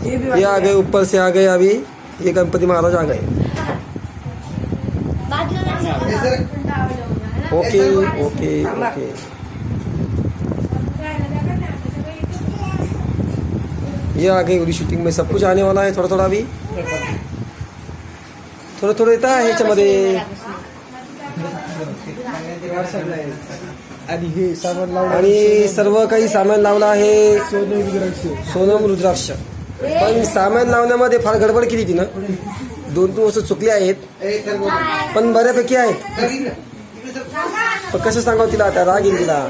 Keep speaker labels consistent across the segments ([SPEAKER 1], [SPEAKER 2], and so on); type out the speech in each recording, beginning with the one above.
[SPEAKER 1] ये आ गए, ऊपर से आ गए अभी, ये गणपति महाराज आ गए। Okay okay okay. ये आ गई शूटिंग में, सब कुछ आने वाला है थोड़ा थोड़ा, अभी थोडं थोडं येतं आहे ह्याच्यामध्ये। आणि सर्व काही सामान लावलं आहे, सोनम रुद्राक्ष। पण सामान लावण्यामध्ये फार गडबड केली ती ना, 2-3 वस्तू चुकल्या आहेत, पण बऱ्यापैकी आहेत। पण कसं सांगावं तिला, आता राग येईल तिला।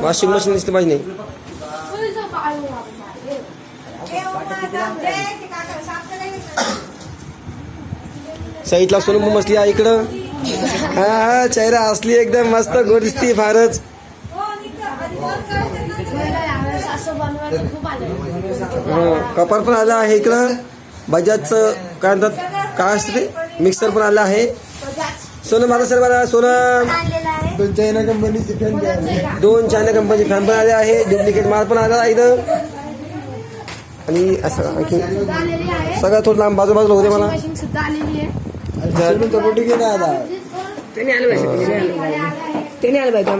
[SPEAKER 1] वॉशिंग मशीन दिसली पाहिजे नाही। साईडला सोनम बसली आहे इकडं। हा चेहरा असली एकदम मस्त, गोड दिसती फारच। कपर पण आला आहे इकडं, बजाजचं काय म्हणतात, काय असतं ते, मिक्सर पण आला आहे। सोनम आता सर मला, सोनम 2 चायना कंपनीचे फॅन पण आले आहे, डुप्लिकेट माल पण आला इथं। आणि असं आणखी सगळं थोडं लांब बाजूला होते मला।
[SPEAKER 2] त्याने आलं पाहिजे